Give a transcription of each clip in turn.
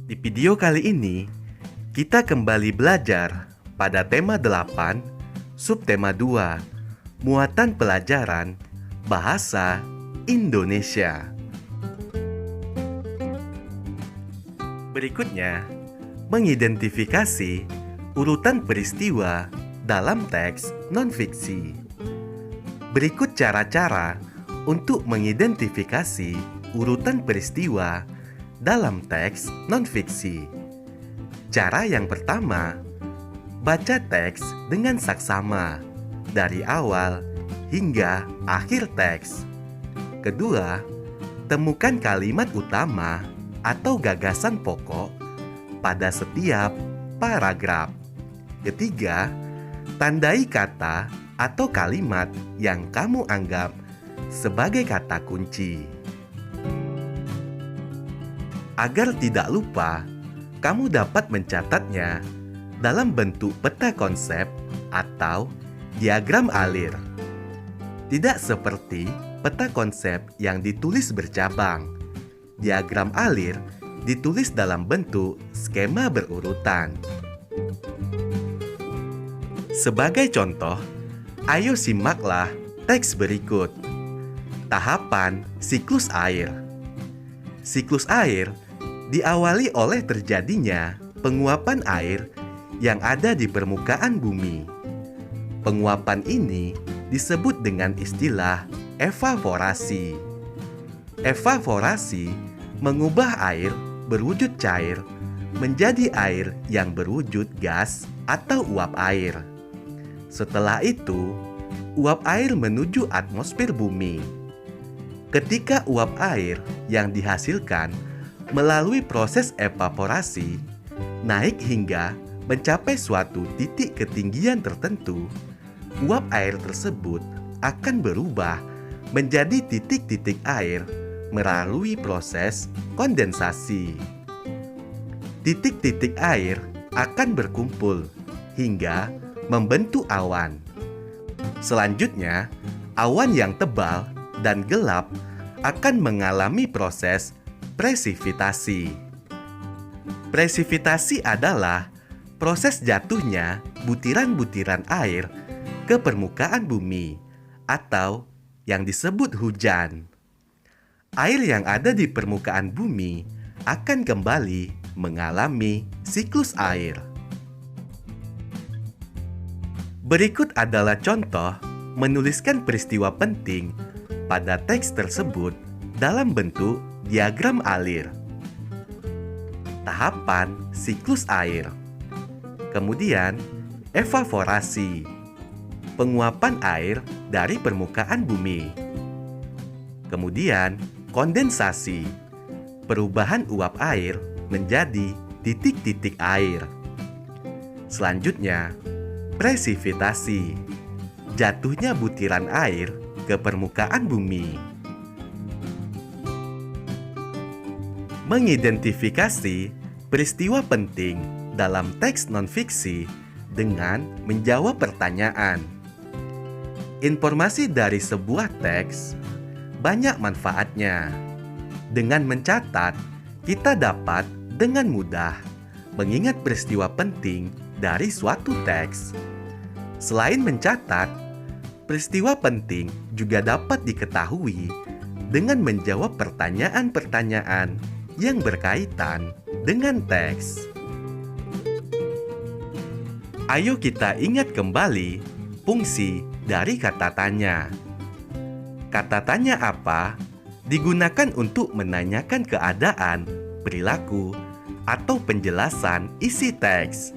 Di video kali ini, kita kembali belajar pada tema 8, subtema 2, muatan pelajaran Bahasa Indonesia. Berikutnya, mengidentifikasi urutan peristiwa dalam teks non-fiksi. Berikut cara-cara untuk mengidentifikasi urutan peristiwa dalam teks non-fiksi. Cara yang pertama, baca teks dengan saksama dari awal hingga akhir teks. Kedua, temukan kalimat utama atau gagasan pokok pada setiap paragraf. Ketiga, tandai kata atau kalimat yang kamu anggap sebagai kata kunci. Agar tidak lupa, kamu dapat mencatatnya dalam bentuk peta konsep atau diagram alir. Tidak seperti peta konsep yang ditulis bercabang. Diagram alir ditulis dalam bentuk skema berurutan. Sebagai contoh, ayo simaklah teks berikut. Tahapan siklus air. Siklus air diawali oleh terjadinya penguapan air yang ada di permukaan bumi. Penguapan ini disebut dengan istilah evaporasi. Evaporasi mengubah air berwujud cair menjadi air yang berwujud gas atau uap air. Setelah itu, uap air menuju atmosfer bumi. Ketika uap air yang dihasilkan melalui proses evaporasi naik hingga mencapai suatu titik ketinggian tertentu, uap air tersebut akan berubah menjadi titik-titik air melalui proses kondensasi. Titik-titik air akan berkumpul hingga membentuk awan. Selanjutnya, awan yang tebal dan gelap akan mengalami proses presipitasi. Presipitasi adalah proses jatuhnya butiran-butiran air ke permukaan bumi atau yang disebut hujan. Air yang ada di permukaan bumi akan kembali mengalami siklus air. Berikut adalah contoh menuliskan peristiwa penting pada teks tersebut dalam bentuk diagram alir. Tahapan siklus air. Kemudian, evaporasi. Penguapan air dari permukaan bumi. Kemudian, kondensasi. Perubahan uap air menjadi titik-titik air. Selanjutnya, presipitasi. Jatuhnya butiran air ke permukaan bumi. Mengidentifikasi peristiwa penting dalam teks non-fiksi dengan menjawab pertanyaan. Informasi dari sebuah teks banyak manfaatnya. Dengan mencatat, kita dapat dengan mudah mengingat peristiwa penting dari suatu teks. Selain mencatat, peristiwa penting juga dapat diketahui dengan menjawab pertanyaan-pertanyaan yang berkaitan dengan teks. Ayo kita ingat kembali fungsi dari kata tanya. Kata tanya apa digunakan untuk menanyakan keadaan, perilaku, atau penjelasan isi teks.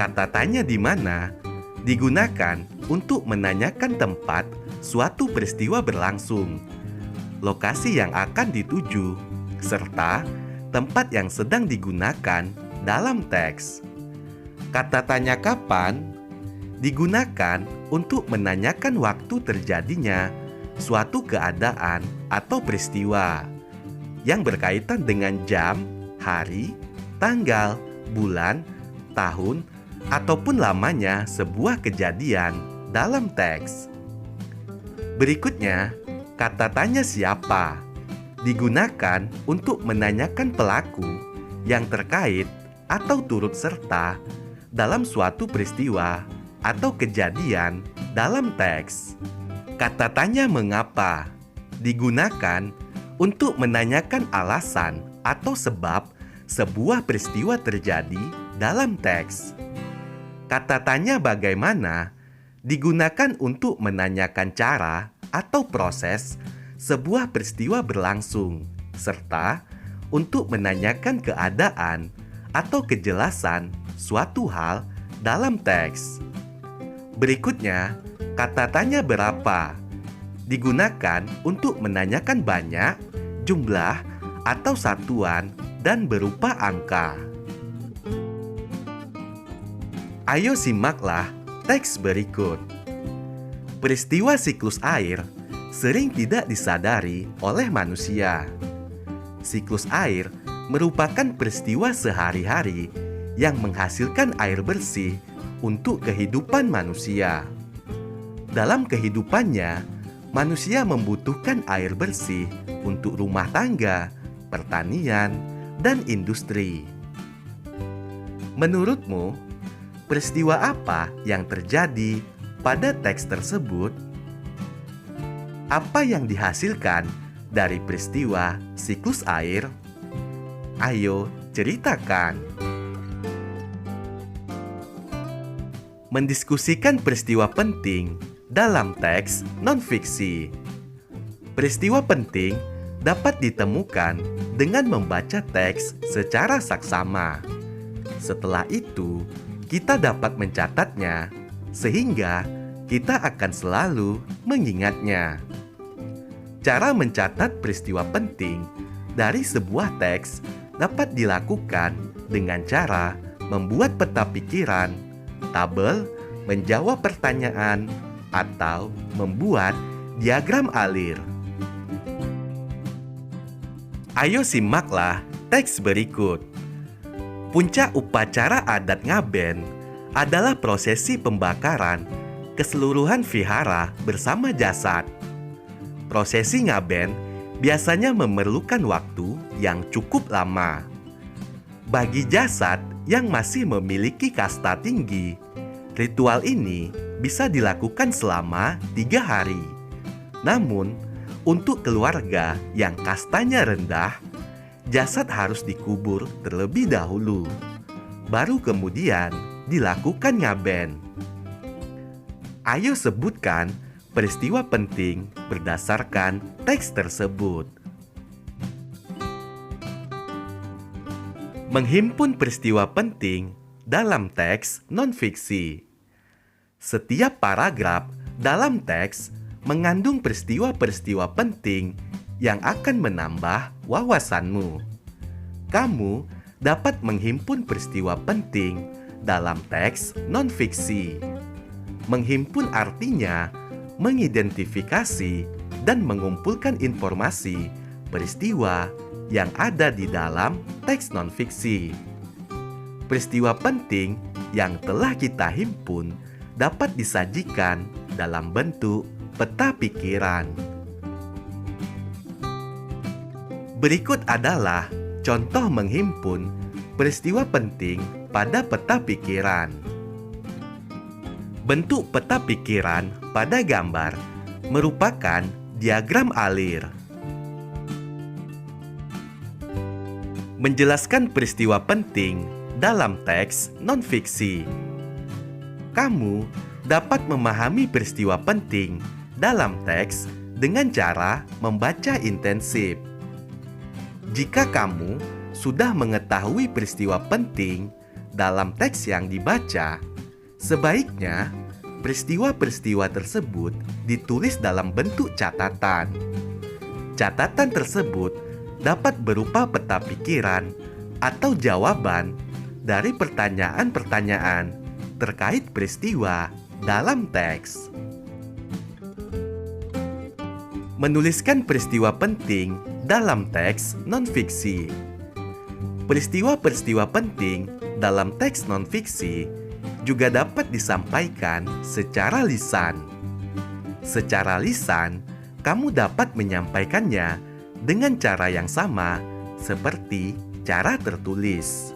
Kata tanya di mana digunakan untuk menanyakan tempat suatu peristiwa berlangsung, lokasi yang akan dituju, serta tempat yang sedang digunakan dalam teks. Kata tanya kapan digunakan untuk menanyakan waktu terjadinya suatu keadaan atau peristiwa yang berkaitan dengan jam, hari, tanggal, bulan, tahun, ataupun lamanya sebuah kejadian dalam teks. Berikutnya, kata tanya siapa digunakan untuk menanyakan pelaku yang terkait atau turut serta dalam suatu peristiwa atau kejadian dalam teks. Kata tanya mengapa digunakan untuk menanyakan alasan atau sebab sebuah peristiwa terjadi dalam teks. Kata tanya bagaimana digunakan untuk menanyakan cara atau proses sebuah peristiwa berlangsung, serta untuk menanyakan keadaan atau kejelasan suatu hal dalam teks. Berikutnya, kata tanya berapa digunakan untuk menanyakan banyak, jumlah, atau satuan dan berupa angka. Ayo simaklah teks berikut. Peristiwa siklus air sering tidak disadari oleh manusia. Siklus air merupakan peristiwa sehari-hari yang menghasilkan air bersih untuk kehidupan manusia. Dalam kehidupannya, manusia membutuhkan air bersih untuk rumah tangga, pertanian, dan industri. Menurutmu, peristiwa apa yang terjadi pada teks tersebut? Apa yang dihasilkan dari peristiwa siklus air? Ayo ceritakan. Mendiskusikan peristiwa penting dalam teks non-fiksi. Peristiwa penting dapat ditemukan dengan membaca teks secara saksama. Setelah itu, kita dapat mencatatnya sehingga kita akan selalu mengingatnya. Cara mencatat peristiwa penting dari sebuah teks dapat dilakukan dengan cara membuat peta pikiran, tabel, menjawab pertanyaan, atau membuat diagram alir. Ayo simaklah teks berikut. Puncak upacara adat Ngaben adalah prosesi pembakaran keseluruhan vihara bersama jasad. Prosesi Ngaben biasanya memerlukan waktu yang cukup lama. Bagi jasad yang masih memiliki kasta tinggi, ritual ini bisa dilakukan selama 3 hari. Namun, untuk keluarga yang kastanya rendah, jasad harus dikubur terlebih dahulu. Baru kemudian dilakukan ngaben. Ayo sebutkan peristiwa penting berdasarkan teks tersebut. Menghimpun peristiwa penting dalam teks non-fiksi. Setiap paragraf dalam teks mengandung peristiwa-peristiwa penting yang akan menambah wawasanmu. Kamu dapat menghimpun peristiwa penting dalam teks non-fiksi. Menghimpun artinya mengidentifikasi dan mengumpulkan informasi peristiwa yang ada di dalam teks non-fiksi. Peristiwa penting yang telah kita himpun dapat disajikan dalam bentuk peta pikiran. Berikut adalah contoh menghimpun peristiwa penting pada peta pikiran. Bentuk peta pikiran pada gambar merupakan diagram alir. Menjelaskan peristiwa penting dalam teks non-fiksi. Kamu dapat memahami peristiwa penting dalam teks dengan cara membaca intensif. Jika kamu sudah mengetahui peristiwa penting dalam teks yang dibaca, sebaiknya peristiwa-peristiwa tersebut ditulis dalam bentuk catatan. Catatan tersebut dapat berupa peta pikiran atau jawaban dari pertanyaan-pertanyaan terkait peristiwa dalam teks. Menuliskan peristiwa penting dalam teks non-fiksi. Peristiwa-peristiwa penting dalam teks non-fiksi juga dapat disampaikan secara lisan. Secara lisan, kamu dapat menyampaikannya dengan cara yang sama seperti secara tertulis.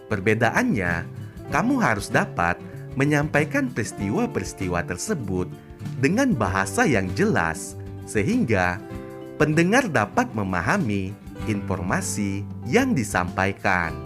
Perbedaannya, kamu harus dapat menyampaikan peristiwa-peristiwa tersebut dengan bahasa yang jelas, sehingga pendengar dapat memahami informasi yang disampaikan.